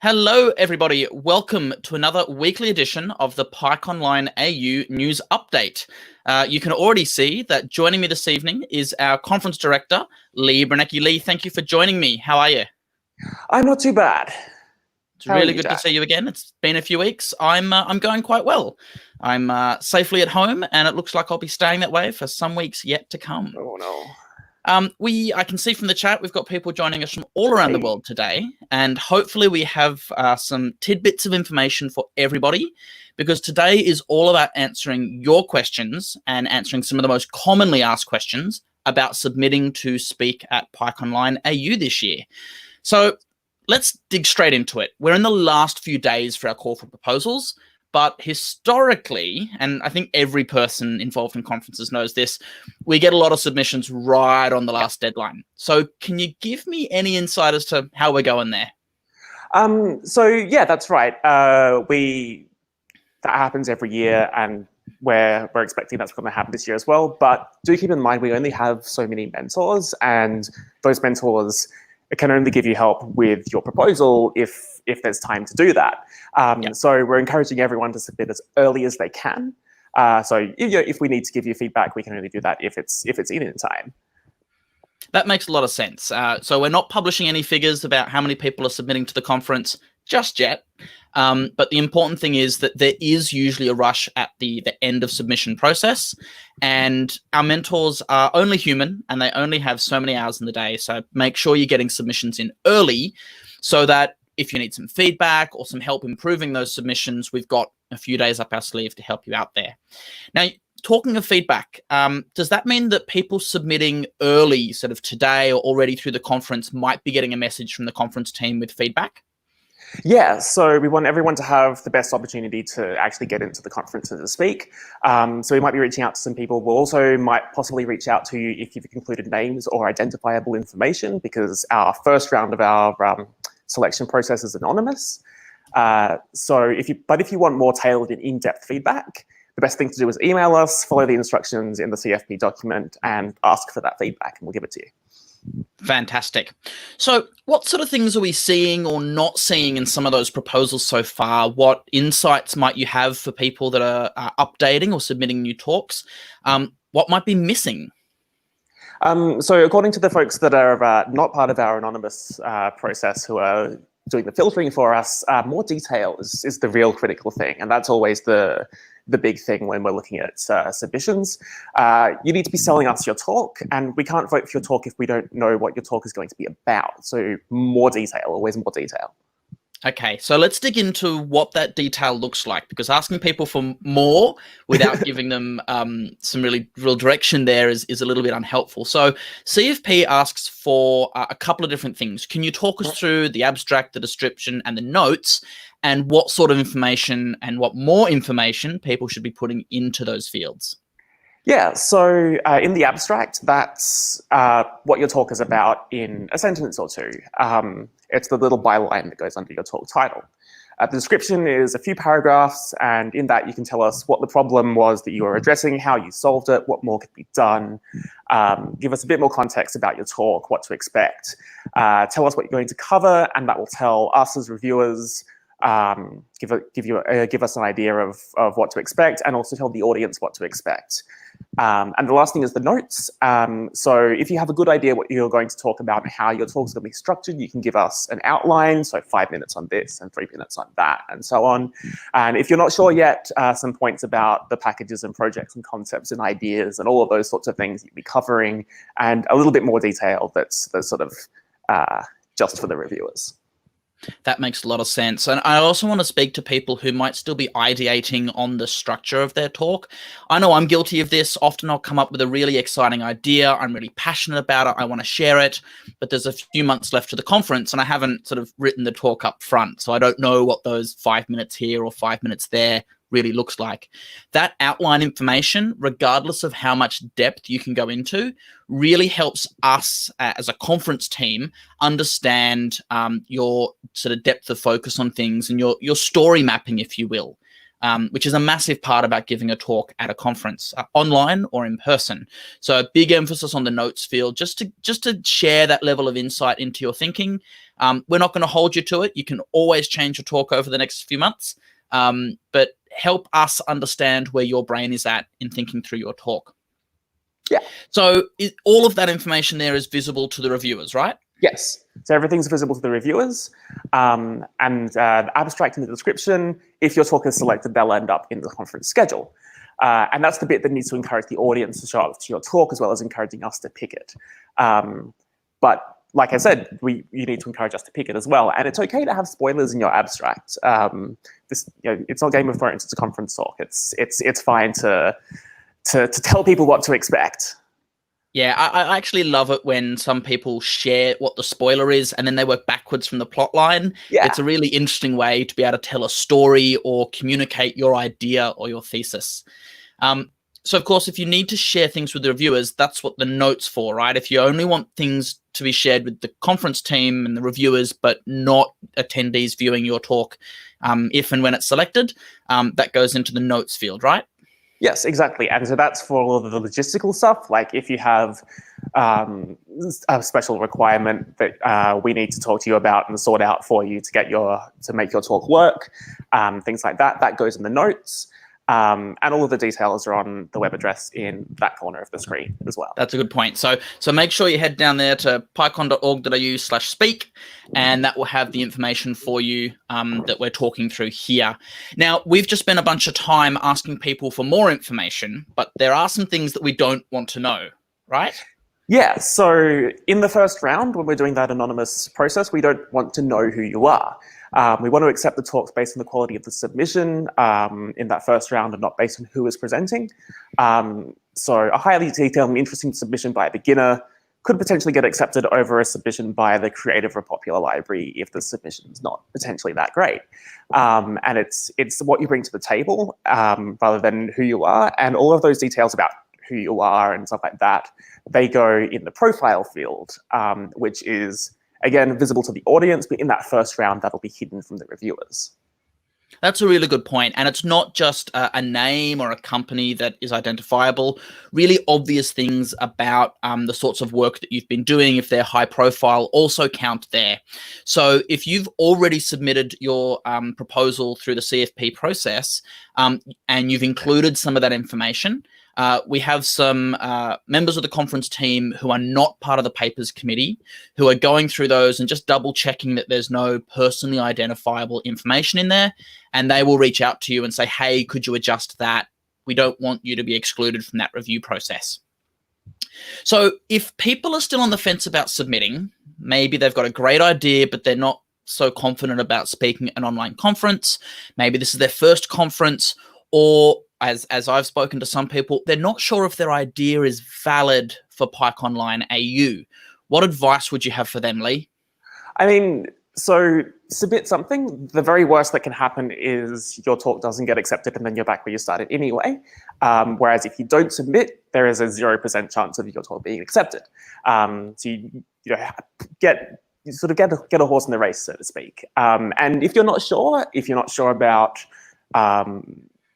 Hello, everybody. Welcome to another weekly edition of the PyConline AU News Update. You can already see that joining me this evening is our conference director, Lee Branecki. Lee, thank you for joining me. How are you? I'm not too bad. It's really good to see you again. It's been a few weeks. I'm going quite well. I'm safely at home, and it looks like I'll be staying that way for some weeks yet to come. Oh no. I can see from the chat we've got people joining us from all around the world today, and hopefully we have some tidbits of information for everybody, because today is all about answering your questions and answering some of the most commonly asked questions about submitting to speak at PyConline AU this year. So let's dig straight into it. We're in the last few days for our call for proposals, but historically, and I think every person involved in conferences knows this, we get a lot of submissions right on the last deadline. So can you give me any insight as to how we're going there? So yeah, that's right. That happens every year, and we're expecting that's going to happen this year as well. But do keep in mind, we only have so many mentors, and those mentors can only give you help with your proposal if there's time to do that. So we're encouraging everyone to submit as early as they can. So if we need to give you feedback, we can only do that if it's in time. That makes a lot of sense. So we're not publishing any figures about how many people are submitting to the conference just yet. But the important thing is that there is usually a rush at the end of submission process, and our mentors are only human and they only have so many hours in the day. So make sure you're getting submissions in early so that if you need some feedback or some help improving those submissions, we've got a few days up our sleeve to help you out there. Now, talking of feedback, does that mean that people submitting early, sort of today or already through the conference, might be getting a message from the conference team with feedback? Yeah, so we want everyone to have the best opportunity to actually get into the conference and to speak. So we might be reaching out to some people. We'll also might possibly reach out to you if you've included names or identifiable information, because our first round of our selection process is anonymous. So if you want more tailored and in-depth feedback, the best thing to do is email us, follow the instructions in the CFP document, and ask for that feedback, and we'll give it to you. Fantastic. So what sort of things are we seeing or not seeing in some of those proposals so far? What insights might you have for people that are updating or submitting new talks? What might be missing? So according to the folks that are not part of our anonymous process, who are doing the filtering for us, more detail is the real critical thing. And that's always the big thing when we're looking at submissions. You need to be selling us your talk, and we can't vote for your talk if we don't know what your talk is going to be about. So more detail, always more detail. Okay, so let's dig into what that detail looks like, because asking people for more without giving them some real direction there is a little bit unhelpful. So CFP asks for a couple of different things. Can you talk us through the abstract, the description, and the notes, and what sort of information and what more information people should be putting into those fields? Yeah, so in the abstract, that's what your talk is about in a sentence or two. It's the little byline that goes under your talk title. The description is a few paragraphs, and in that you can tell us what the problem was that you were addressing, how you solved it, what more could be done. Give us a bit more context about your talk, what to expect. Tell us what you're going to cover, and that will tell us as reviewers, give us an idea of what to expect, and also tell the audience what to expect. And the last thing is the notes. So if you have a good idea what you're going to talk about and how your talk's going to be structured, you can give us an outline, so 5 minutes on this and 3 minutes on that, and so on. And if you're not sure yet, some points about the packages and projects and concepts and ideas and all of those sorts of things you'll be covering, and a little bit more detail that's sort of just for the reviewers. That makes a lot of sense. And I also want to speak to people who might still be ideating on the structure of their talk. I know I'm guilty of this. Often I'll come up with a really exciting idea. I'm really passionate about it. I want to share it, but there's a few months left to the conference and I haven't sort of written the talk up front. So I don't know what those 5 minutes here or 5 minutes there really looks like. That outline information, regardless of how much depth you can go into, really helps us as a conference team understand your sort of depth of focus on things and your story mapping, if you will. which is a massive part about giving a talk at a conference, online or in person. So a big emphasis on the notes field, just to share that level of insight into your thinking. We're not going to hold you to it. You can always change your talk over the next few months, but help us understand where your brain is at in thinking through your talk. Yeah. So all of that information there is visible to the reviewers, right? Yes. So everything's visible to the reviewers, and the abstract in the description, if your talk is selected, they'll end up in the conference schedule. And that's the bit that needs to encourage the audience to show up to your talk, as well as encouraging us to pick it. But like I said, you need to encourage us to pick it as well. And it's okay to have spoilers in your abstract. It's not Game of Thrones, it's a conference talk. It's fine to tell people what to expect. Yeah, I actually love it when some people share what the spoiler is and then they work backwards from the plot line. Yeah. It's a really interesting way to be able to tell a story or communicate your idea or your thesis. So, of course, if you need to share things with the reviewers, that's what the note's for, right? If you only want things to be shared with the conference team and the reviewers, but not attendees viewing your talk, if and when it's selected, that goes into the notes field, right? Yes, exactly. And so that's for all of the logistical stuff. Like if you have a special requirement that we need to talk to you about and sort out for you to make your talk work, things like that, that goes in the notes. And all of the details are on the web address in that corner of the screen as well. That's a good point. So make sure you head down there to pycon.org.au/speak, and that will have the information for you that we're talking through here. Now, we've just spent a bunch of time asking people for more information, but there are some things that we don't want to know, right? Yeah, so in the first round, when we're doing that anonymous process, we don't want to know who you are. We want to accept the talks based on the quality of the submission in that first round and not based on who is presenting. So a highly detailed and interesting submission by a beginner could potentially get accepted over a submission by the creative or popular library if the submission is not potentially that great. And it's what you bring to the table rather than who you are. And all of those details about who you are and stuff like that, they go in the profile field, which is, again, visible to the audience, but in that first round, that'll be hidden from the reviewers. That's a really good point. And it's not just a name or a company that is identifiable. Really obvious things about the sorts of work that you've been doing, if they're high profile, also count there. So if you've already submitted your proposal through the CFP process and you've included some of that information, we have some members of the conference team who are not part of the papers committee who are going through those and just double checking that there's no personally identifiable information in there. And they will reach out to you and say, hey, could you adjust that? We don't want you to be excluded from that review process. So if people are still on the fence about submitting, maybe they've got a great idea, but they're not so confident about speaking at an online conference. Maybe this is their first conference, or as I've spoken to some people, they're not sure if their idea is valid for PyConline AU. What advice would you have for them, Lee? I mean, so submit something. The very worst that can happen is your talk doesn't get accepted and then you're back where you started anyway. Whereas if you don't submit, there is a 0% chance of your talk being accepted. So you get a horse in the race, so to speak. And if you're not sure about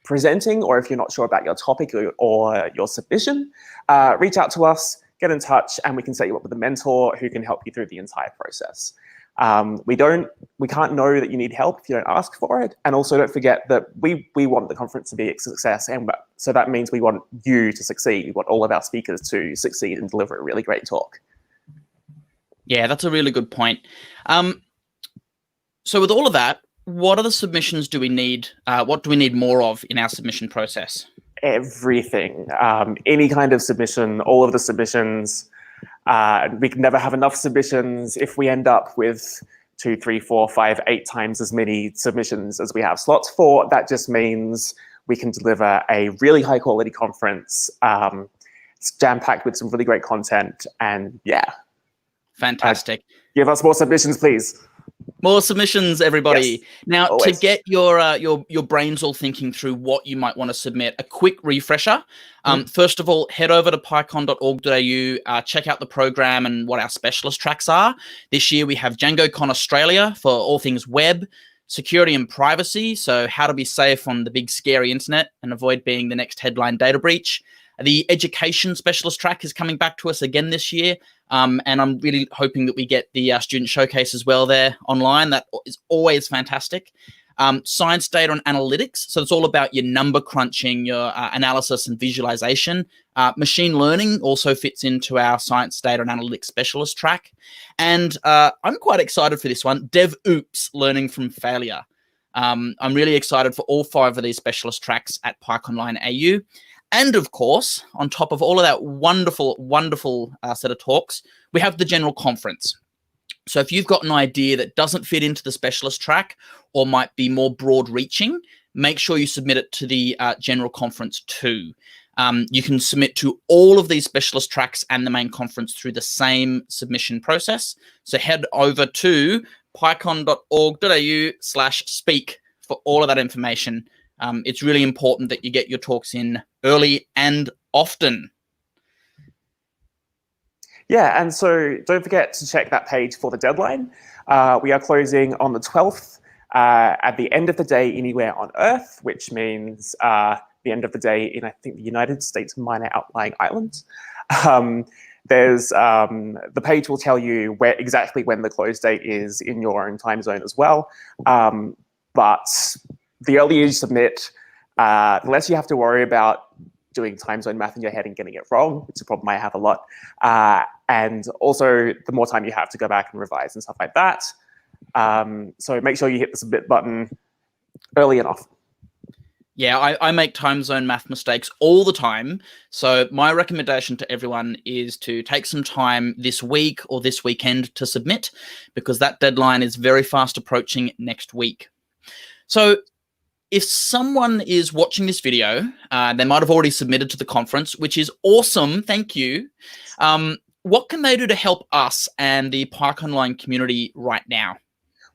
presenting, or if you're not sure about your topic or your submission, reach out to us, get in touch, and we can set you up with a mentor who can help you through the entire process. We can't know that you need help if you don't ask for it. And also don't forget that we want the conference to be a success. And so that means we want you to succeed. We want all of our speakers to succeed and deliver a really great talk. Yeah, that's a really good point. So with all of that, what other submissions do we need? What do we need more of in our submission process? Everything. Any kind of submission, all of the submissions. We can never have enough submissions. If we end up with 2, 3, 4, 5, 8 times as many submissions as we have slots for, that just means we can deliver a really high quality conference. It's jam-packed with some really great content, and yeah. Fantastic. Give us more submissions, please. More submissions, everybody. Yes, now, always. To get your brains all thinking through what you might want to submit, a quick refresher. First of all, head over to pycon.org.au, check out the program and what our specialist tracks are. This year, we have DjangoCon Australia for all things web, security and privacy, so how to be safe on the big scary internet and avoid being the next headline data breach. The education specialist track is coming back to us again this year, and I'm really hoping that we get the student showcase as well there online. That is always fantastic. Science, data, and analytics. So it's all about your number crunching, your analysis and visualization. Machine learning also fits into our science, data, and analytics specialist track. And I'm quite excited for this one, DevOps, learning from failure. I'm really excited for all 5 of these specialist tracks at PyConline AU. And of course, on top of all of that wonderful, wonderful set of talks, we have the general conference. So if you've got an idea that doesn't fit into the specialist track or might be more broad reaching, make sure you submit it to the general conference too. You can submit to all of these specialist tracks and the main conference through the same submission process. So head over to pycon.org.au/speak for all of that information. It's really important that you get your talks in early and often. Yeah, and so don't forget to check that page for the deadline. We are closing on the 12th at the end of the day anywhere on Earth, which means the end of the day in, I think, the United States minor outlying islands. There's the page will tell you exactly when the close date is in your own time zone as well. But the earlier you submit, the less you have to worry about doing time zone math in your head and getting it wrong. It's a problem I have a lot. And also, the more time you have to go back and revise and stuff like that. So make sure you hit the submit button early enough. Yeah, I make time zone math mistakes all the time. So my recommendation to everyone is to take some time this week or this weekend to submit, because that deadline is very fast approaching next week. So if someone is watching this video, they might have already submitted to the conference, which is awesome. Thank you. What can they do to help us and the PyConline community right now?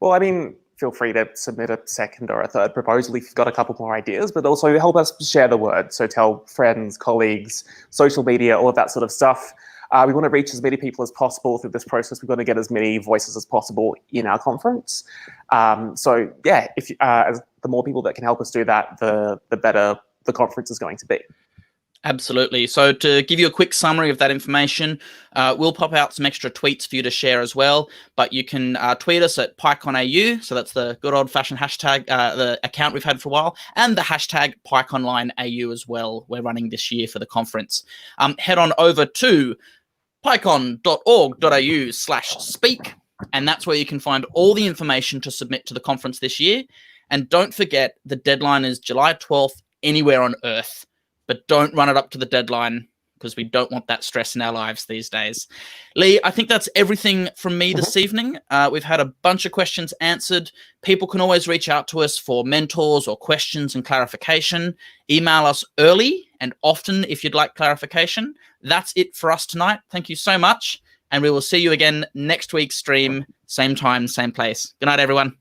Well, I mean, feel free to submit a second or a third proposal if you've got a couple more ideas, but also help us share the word. So tell friends, colleagues, social media, all of that sort of stuff. We want to reach as many people as possible through this process. We're going to get as many voices as possible in our conference. So yeah, if the more people that can help us do that, the better the conference is going to be. Absolutely. So to give you a quick summary of that information, we'll pop out some extra tweets for you to share as well. But you can tweet us at PyConAU. So that's the good old-fashioned hashtag, the account we've had for a while, and the hashtag PyConlineAU as well. We're running this year for the conference. Head on over to pycon.org.au/speak, and that's where you can find all the information to submit to the conference this year. And don't forget, the deadline is July 12th, anywhere on Earth. But don't run it up to the deadline, because we don't want that stress in our lives these days. Lee, I think that's everything from me this evening. We've had a bunch of questions answered. People can always reach out to us for mentors or questions and clarification. Email us early and often if you'd like clarification. That's it for us tonight. Thank you so much. And we will see you again next week's stream, same time, same place. Good night, everyone.